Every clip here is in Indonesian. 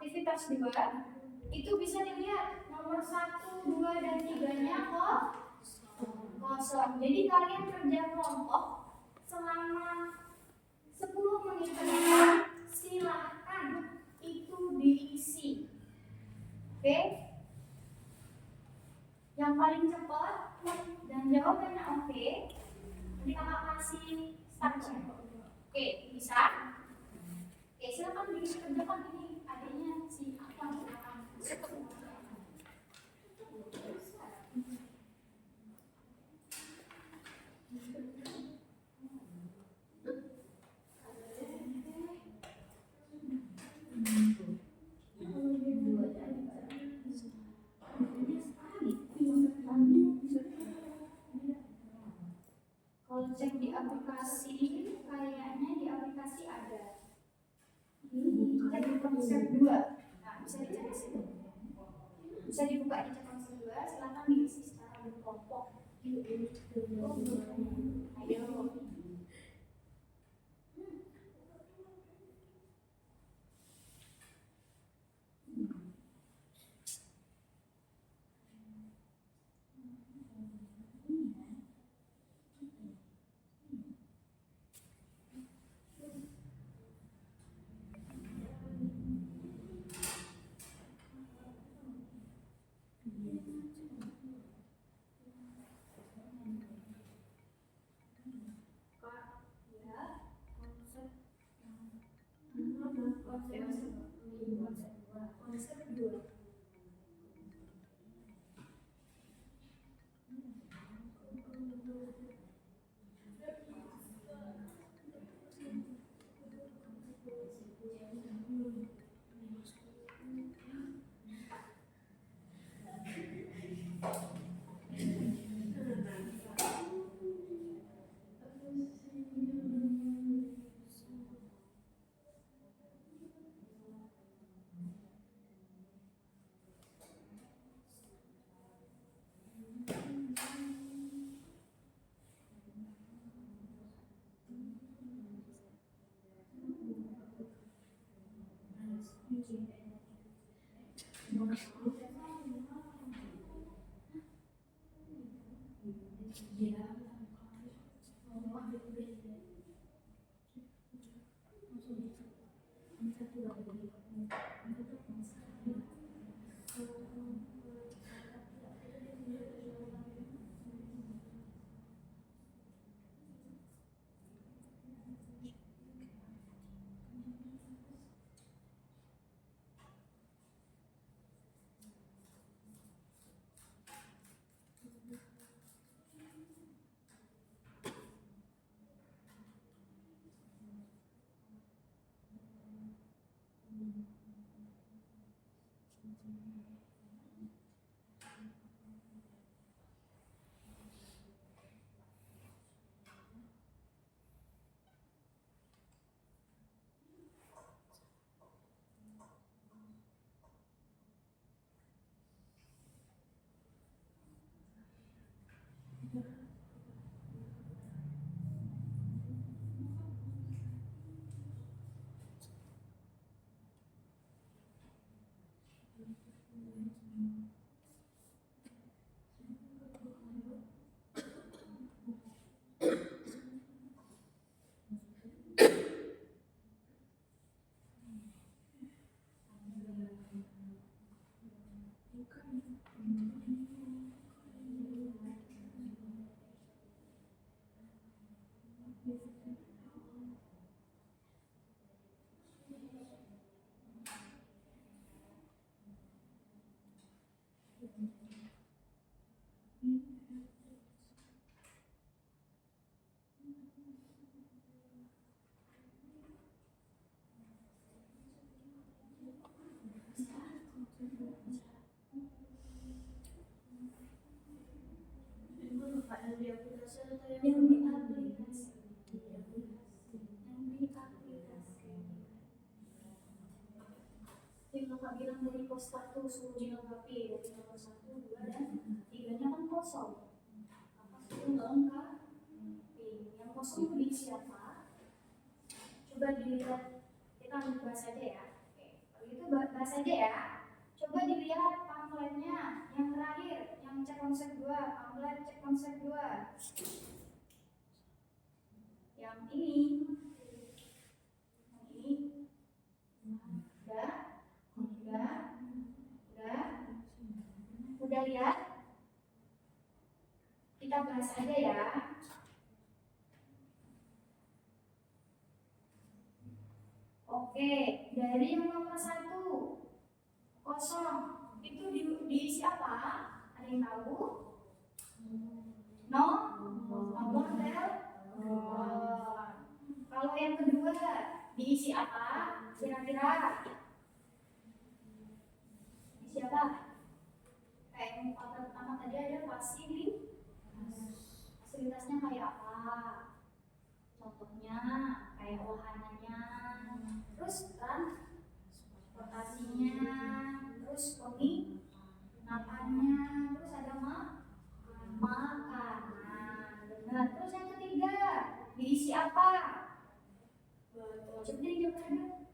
aktivitas 2 itu bisa dilihat nomor 1, 2, dan 3-nya kosong. Jadi kalian kerja kelompok selama 10 menit ke depan, silahkan itu diisi. Oke? Yang paling cepat dan jawabannya oke, nanti kakak kasih startnya. Oke, bisa? Oke, silakan dikerjakan ini. Adanya si apa? Kalau cek di aplikasi, kayaknya di aplikasi ada. Jadi konsep 2. Nah, bisa dicek di situ. Bisa dibuka di cek konsep 2, silakan diisi secara berkelompok. Ayo. Konsep 2. Bilang dari pos 1 suruh dilengkapi dari nomor 1, 2, dan 3-nya kan kosong. Apa suruh lengkap? Yang kosong itu diisi apa? Coba dilihat, kita ambil bahas aja ya. Oke, kalau gitu bahas aja ya. Coba dilihat pamfletnya yang terakhir, yang cek konsep 2, pamflet cek konsep 2. Yang ini. Udah lihat? Kita bahas aja ya. Oke, dari yang nomor 1 kosong itu diisi apa? Ada yang tahu? Nomor telepon. Kalau yang kedua diisi apa? Kira-kira diisi apa? Kayak yang pertama tadi ada fasilitasnya kayak apa? Contohnya kayak wahananya, terus transportasinya, terus penginapannya, terus ada makanan. Benar. Terus yang ketiga diisi apa? Betul. Coba dijawab dulu.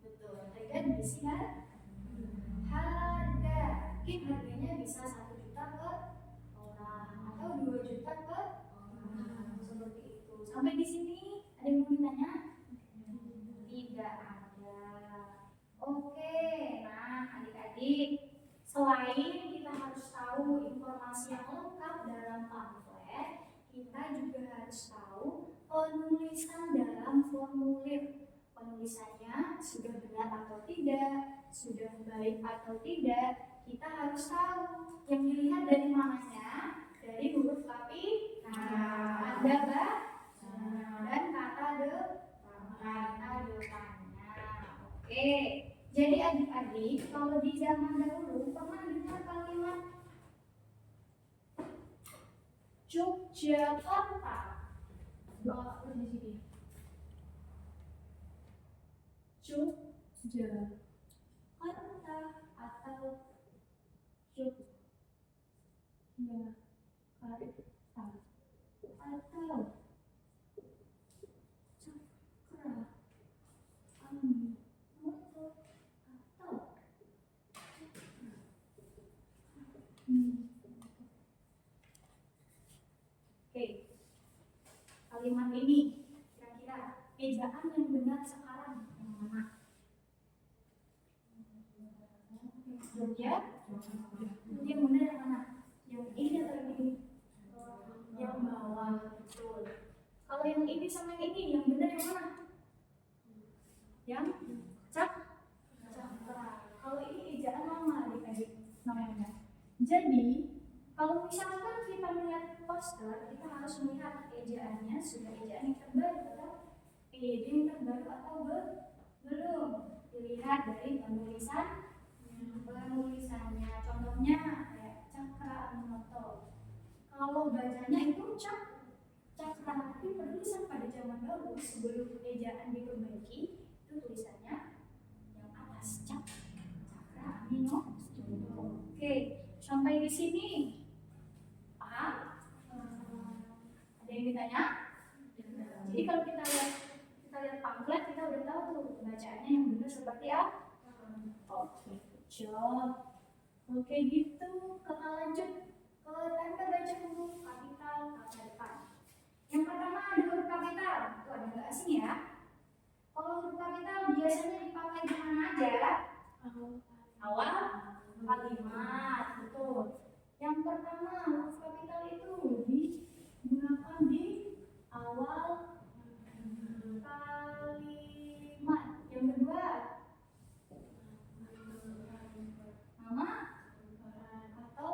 Betul. Harga diisi kan? Harga. Mungkin harganya bisa 1 juta per orang atau 2 juta per orang. Seperti itu. Sampai di sini ada yang mau ditanya? Tidak ada. Oke. Nah, adik-adik, selain kita harus tahu informasi yang lengkap dalam pamflet, kita juga harus tahu penulisan dalam formulir. Penulisannya sudah benar atau tidak, sudah baik atau tidak, kita harus tahu. Yang dilihat dari mananya? Dari huruf kapital, tanda dan kata depannya. Oke. Jadi adik-adik, kalau di zaman dahulu pernah dengar kalimat Yogyakarta? Doa di sini. Yogyakarta atau Yogyakarta atau Cakra Aminoto atau Oke, kalimat ini kira-kira ejaan yang benar sekarang yang mana? Jogja? Yang benar yang mana? Yang ini atau yang ini? Yang bawah, betul. Kalau yang ini sama yang ini, yang benar yang mana? Yang Cakra. Kalau ini ejaan lama adik-adik namanya. Jadi kalau misalkan kita melihat poster, kita harus melihat ejaannya sudah ejaan yang terbaru atau ejaan yang terbaru atau belum. Dilihat dari penulisannya. Contohnya kayak Cakra Aminoto. Kalau bacanya itu Cakra, tapi penulisan pada zaman dahulu sebelum ejaan diperbaiki itu tulisannya yang atas Cakra Aminoto. Oke, sampai di sini paham? Ada yang ditanya? Jadi kalau kita lihat pamflet, kita udah tahu tuh bacaannya yang benar seperti apa. Oke, job. Oke gitu. Kita lanjut ke tanda baca huruf kapital kata depan. Yang pertama ada huruf kapital. Itu ada nggak asing ya? Kalau huruf kapital biasanya dipakai di mana aja? Awal kalimat, betul. Yang pertama huruf kapital itu digunakan di awal kalimat. Yang kedua nama atau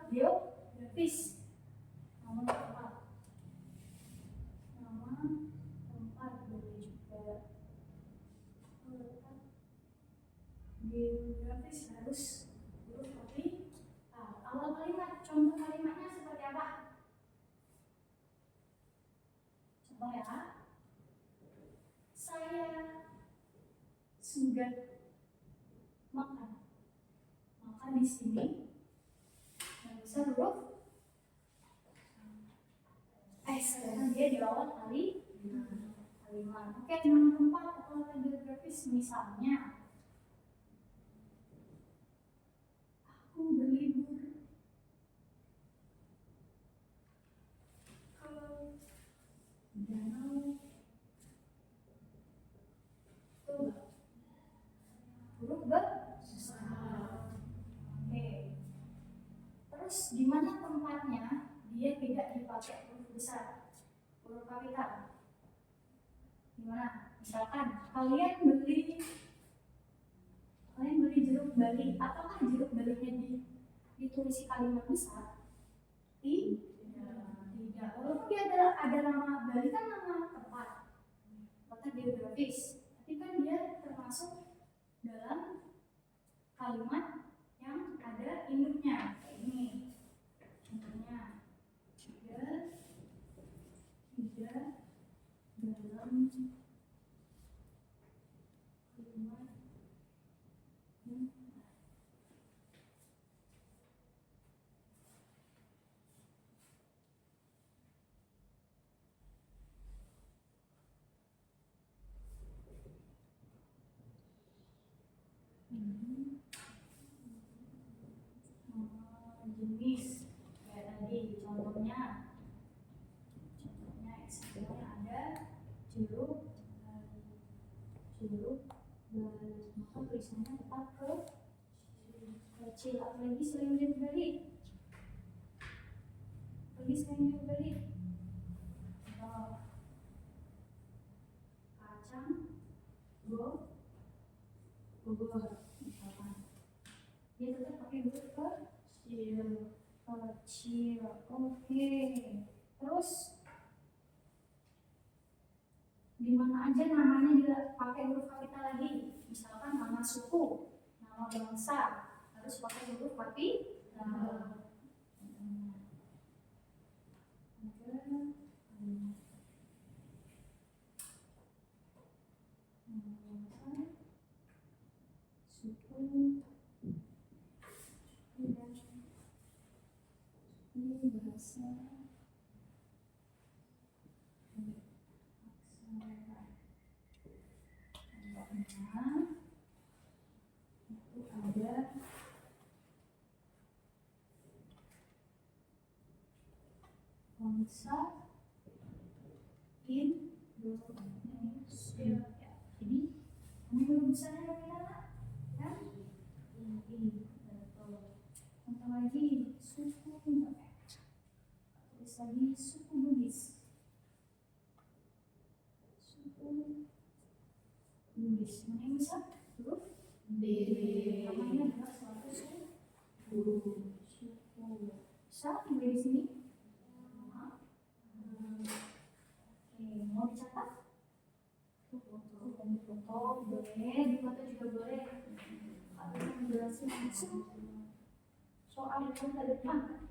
biografis. Nama tempat boleh juga. Biografis harus huruf kapital. Awal kalimat, contoh kalimatnya seperti apa? Coba ya. Saya sudah makan. Maka di sini yang besar huruf sekarang dia di awal kalimat. Oke, nama tempat atau geografis misalnya berlibur. Kalau danau itu huruf besar. Oke. Terus di mana tempatnya dia tidak dipakai huruf besar, huruf kapital? Gimana? Misalkan kalian beli jeruk bali, apakah jeruk balinya ditulis kalimat besar? Tidak. Walaupun dia ada nama Bali, kan nama tempat, letak geografis, tapi kan dia termasuk dalam kalimat yang ada induknya. Kayak ini contohnya, tidak dalam kalimat jenis. Kayak tadi contohnya eksemplornya ada jeruk bali, maka tulisannya tetap kecil. Apalagi selain jeruk bali, kacang Bogor misalkan, dia tetap pakai huruf kecil. Oke. Terus di mana aja namanya dipakai huruf kapital lagi? Misalkan nama suku, nama bangsa harus pakai huruf kapital. Suku dan ini bahasa contohnya itu ada bangsa Indonesia. Jadi ini belum bisa ya kita kan? Ini betul. Contoh lagi suku tulis lagi suku Bugis. Mana yang bisa? Huruf B. Namanya adalah suatu suku. Bisa mulai di sini. Oke, mau dicatat? Foto boleh, difoto juga boleh. Kalau menjelaskan langsung soal yang ke depan.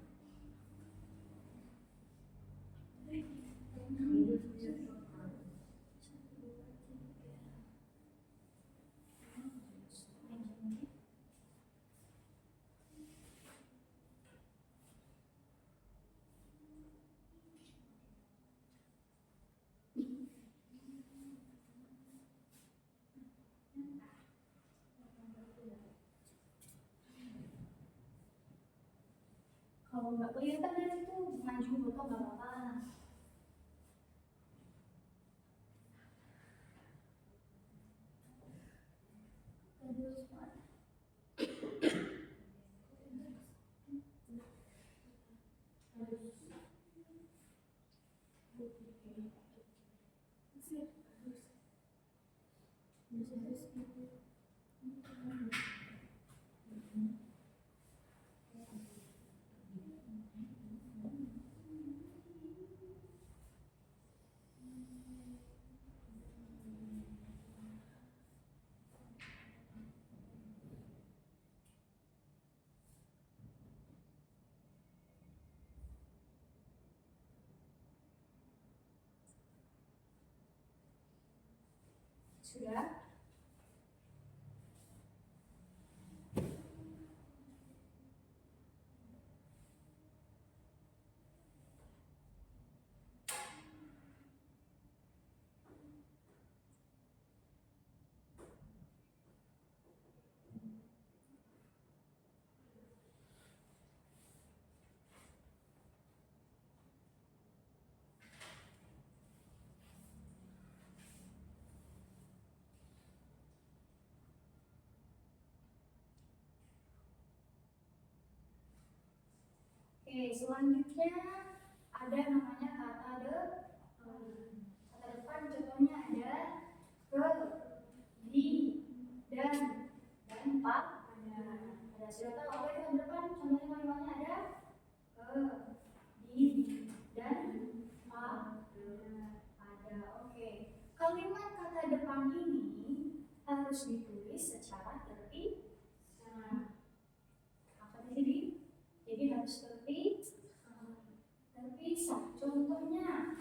Kalau nggak kelihatan dari itu, maju foto nggak apa-apa. Sudah? Oke, selanjutnya ada namanya kata depan. Kata depan contohnya ada ke, di, dan pak. Ada sudah tahu apa itu kata depan? Contohnya kalimatnya ada ke, di, dan pak. Ada. Oke. Kalimat kata depan ini harus ditulis secara terpisah. Apa di sini? Jadi harus terpisah. Contohnya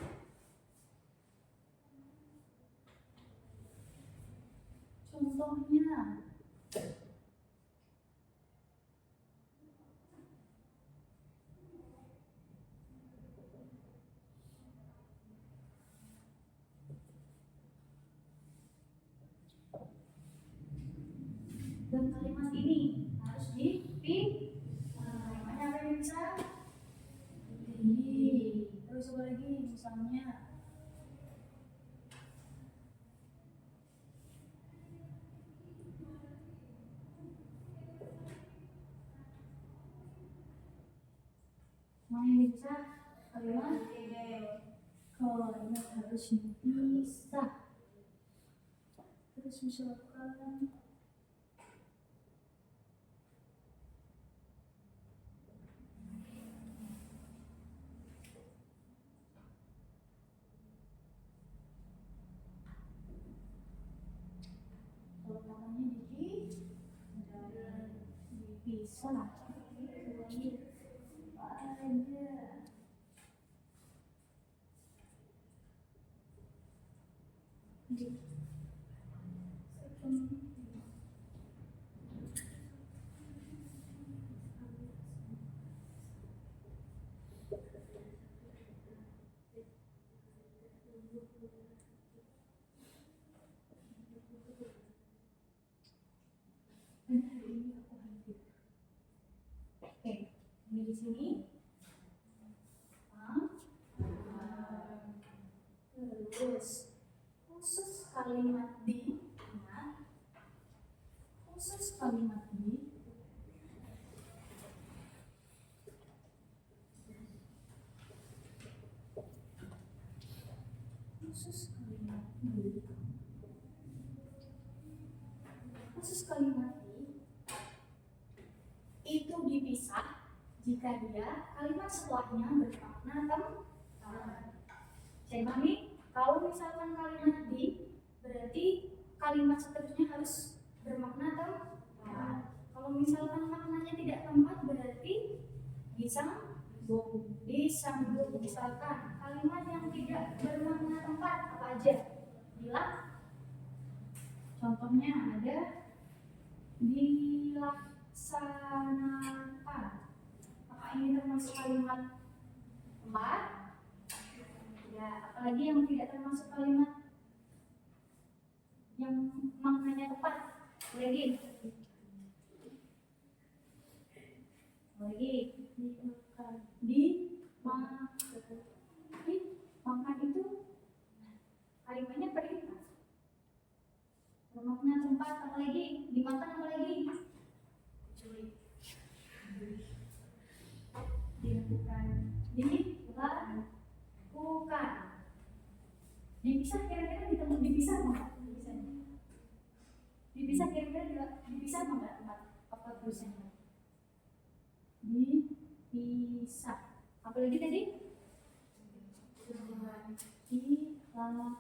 dan kalimat ini harus dipisah. Kalimatnya apa yang bisa? Terus apa lagi? Misalnya mana yang bisa? Kalimat harus dipisah. Terus misalkan kalau namanya dipisah. Oke, ini di sini. Terus khusus kalimat di, khusus kalimat di itu dipisah jika dia kalimat setelahnya bermakna tempat. Saya pahami, kalau misalkan kalimat di, berarti kalimat seterusnya harus bermakna tempat. Kalau misalkan maknanya tidak tempat, berarti disambung. Misalkan kalimat yang tidak bermakna tempat apa aja? Bilang. Contohnya ada dilaksanakan. Apa ini termasuk kalimat tempat? Ya, apalagi yang tidak termasuk kalimat yang maknanya tepat. Lagi makan itu kalimatnya perintah. Bermakna tempat, apalagi dimakan, apalagi dilakukan. Dipisah kira-kira dipisah nggak? Dipisah kira-kira dipisah nggak tempat? Apa tulisannya? Dipisah. Apa lagi tadi? Dilakukan.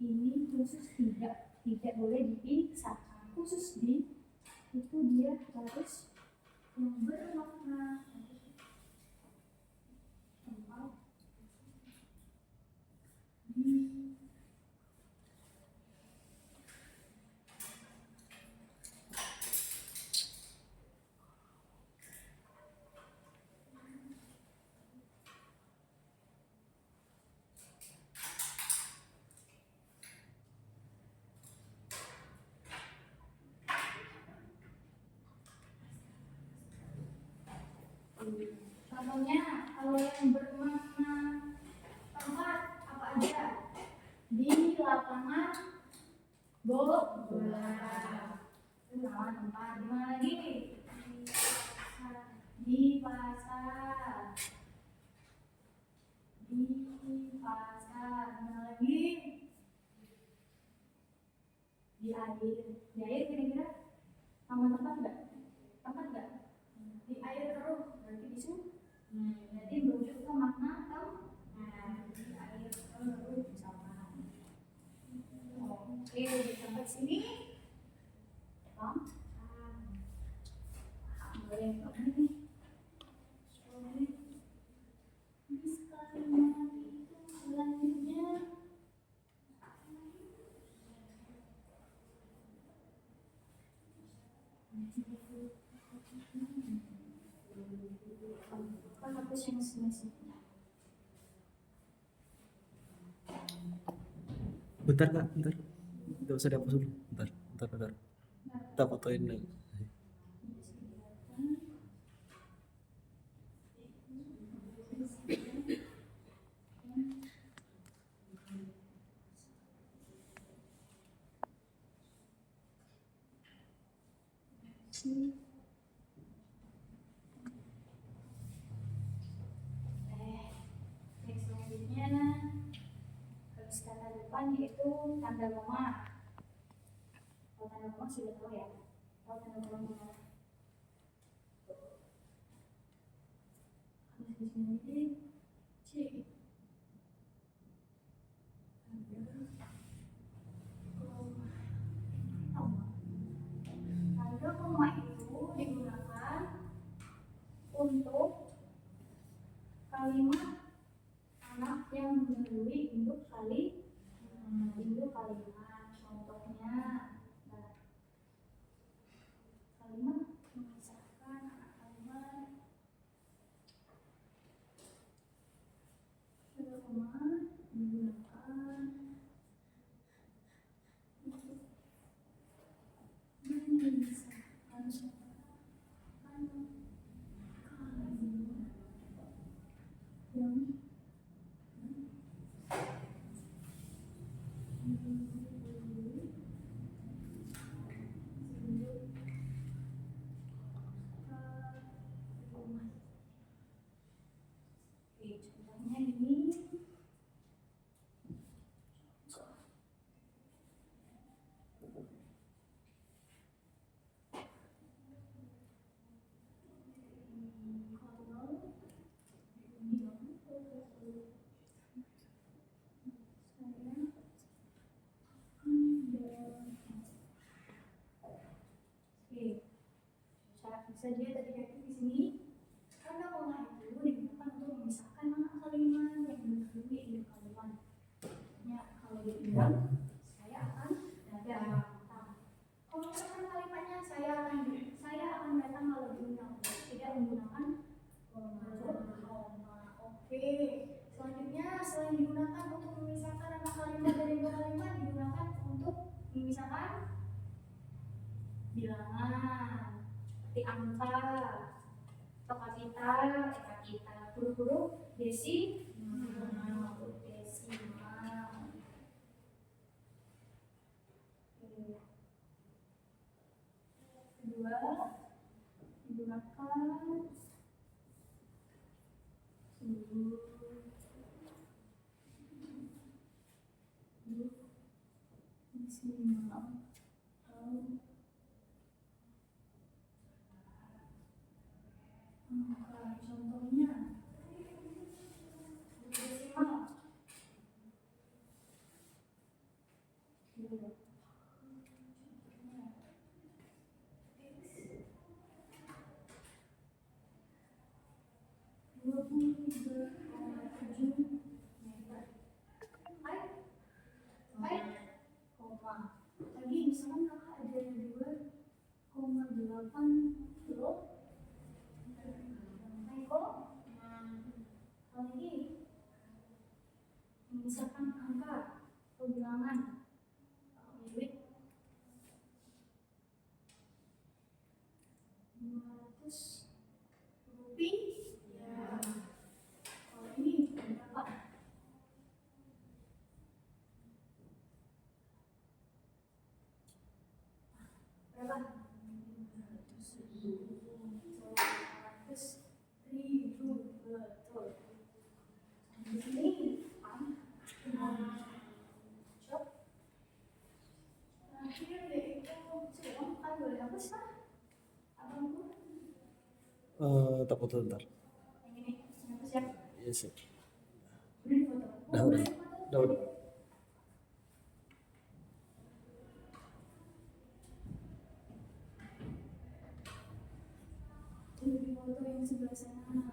Ini khusus tidak boleh dipisahkan. Khusus di itu dia harus yang bermakna tempat di. Contohnya kalau yang bermakna tempat apa aja? Di lapangan bola. Itu nama tempat. Di mana lagi? Di pasar. Di pasar. Mana lagi? Di air. Di air kira-kira sama tempat nggak? Tempat nggak? Di air keruh. Berarti di sini. Berarti merujuk ke makna tempat. Di air keruh sama. Oke, sampai sini. Paham? Boleh ini. Selanjutnya hapus yang semestinya. Bentar kak, bentar. Tidak usah dihapus dulu. Bentar. Kita fotoin dulu. Selanjutnya garis kata depan yaitu tanda koma. Kalau tanda koma sudah tahu ya. Kalau tanda koma harus di sini C. Tanda koma itu digunakan untuk kalimat anak yang mendahului induk kalimat. Contohnya kalimat memisahkan anak kalimat. Tanda koma digunakan untuk memisahkan kalimat yang contohnya ini. Bisa dia tadi di sini karena pola itu digunakan untuk memisahkan mana kalimat yang mendahului induk kalimat. Ya, kalau dibilang saya akan datang. Kalau misalkan kalimatnya saya akan datang kalau diundang, tidak menggunakan koma. Oke. Selanjutnya selain digunakan untuk memisahkan nama kalimat dari dua kalimat, digunakan untuk memisahkan bilangan. Seperti angka, kita, huruf-huruf desimal. Kedua, digunakan desimal. Contohnya desimal. Lagi misalkan kakak ada 2,8 kilo. Lagi memisahkan angka atau bilangan. Duit 500 rupiah. Kalau ini berapa? Berapa? 100 akhir yaitu coba kan boleh hapus pak abangku Tak foto ntar. yang ini hapus ya Yes. udah difoto Udah, boleh udah. difoto Udah. udah difoto yang sebelah sana.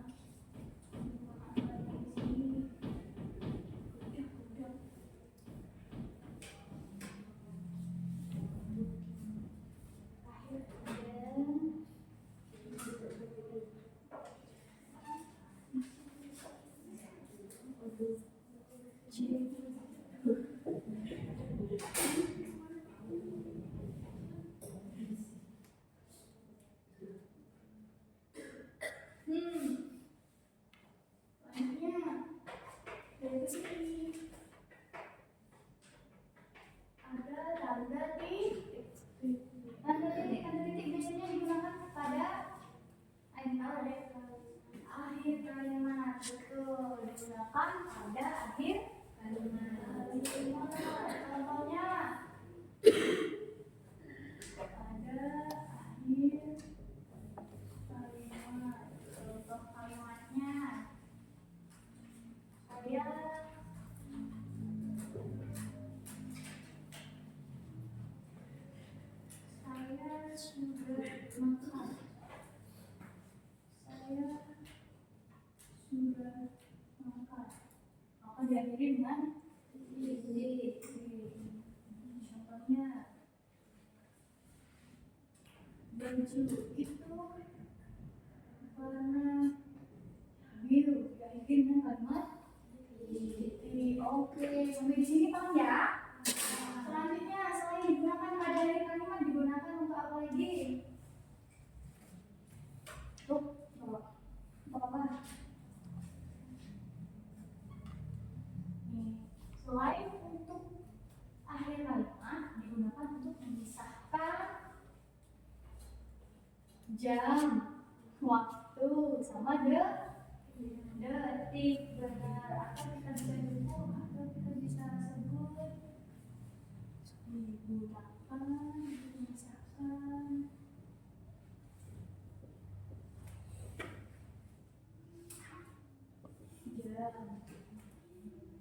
Selanjutnya dari sini ada tanda titik. Tanda titik biasanya digunakan pada akhir kalimat. Betul, digunakan pada akhir kalimat. Contohnya pada akhir kalimat. Contoh kalimatnya saya sudah makan. Saya sudah makan. Maka diakhiri dengan titik. Contohnya baju itu warna biru. Diakhiri dengan kalimat titik. Oke, sampai di sini paham ya? Selanjutnya, selain digunakan pada akhir kalimat, digunakan untuk apa lagi? Tuh, coba. Untuk apa? Nih, selain untuk akhir kalimat, digunakan untuk memisahkan jam, waktu, sama detik. Benar, atau kita bisa hitung, atau kita bisa sebut digunakan memisahkan jam,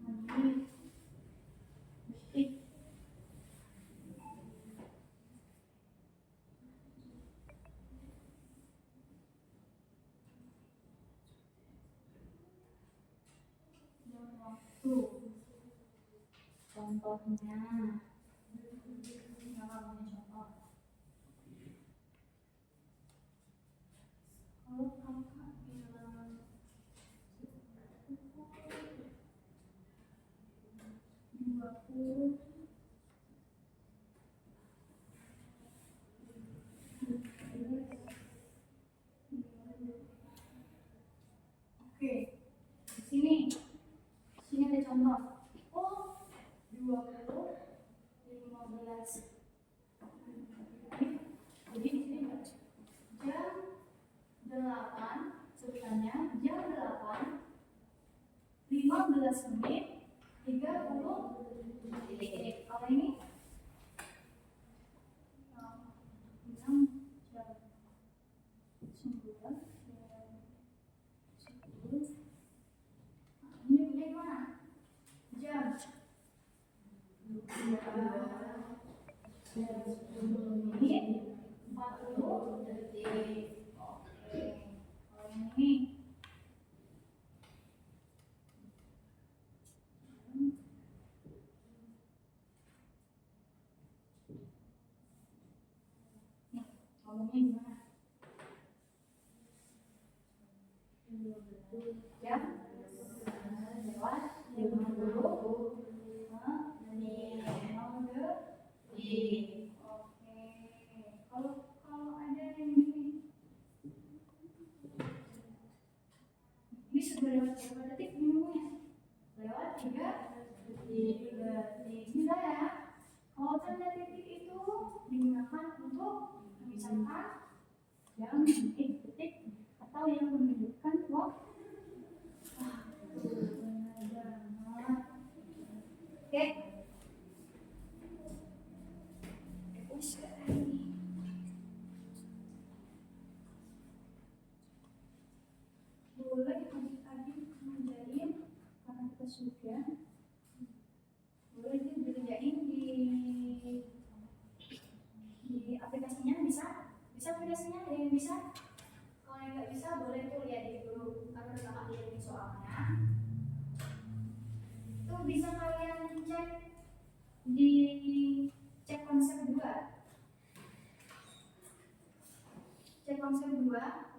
menit, detik. Dan waktu. Contohnya kalau punya contoh, kalau kakak bilang pukul 20, oke, di sini ada contoh. Oh, 20, 15. Jadi di sini jam 8, sebutannya jam 8, 15 menit, 30 detik. Kalau ini 6 jam 9 10. Ini punya gimana? Jam 10 menit 40 detik. Oke. Kalau yang ini nih, ngomongnya gimana? Jam lewat 50 menit. Oke. Kalau ada yang ini sudah lewat berapa detik ngomongnya? Lewat 3 detik. Bisa ya? Kalau tanda titik itu digunakan untuk memisahkan jam, detik, atau yang menunjukkan waktu. Benar banget. Oke. biasanya ada yang bisa? Kalau yang nggak bisa boleh tuh lihat di dulu karena udah kakak lihat soalnya. Itu bisa kalian cek di cek konsep 2. Cek konsep 2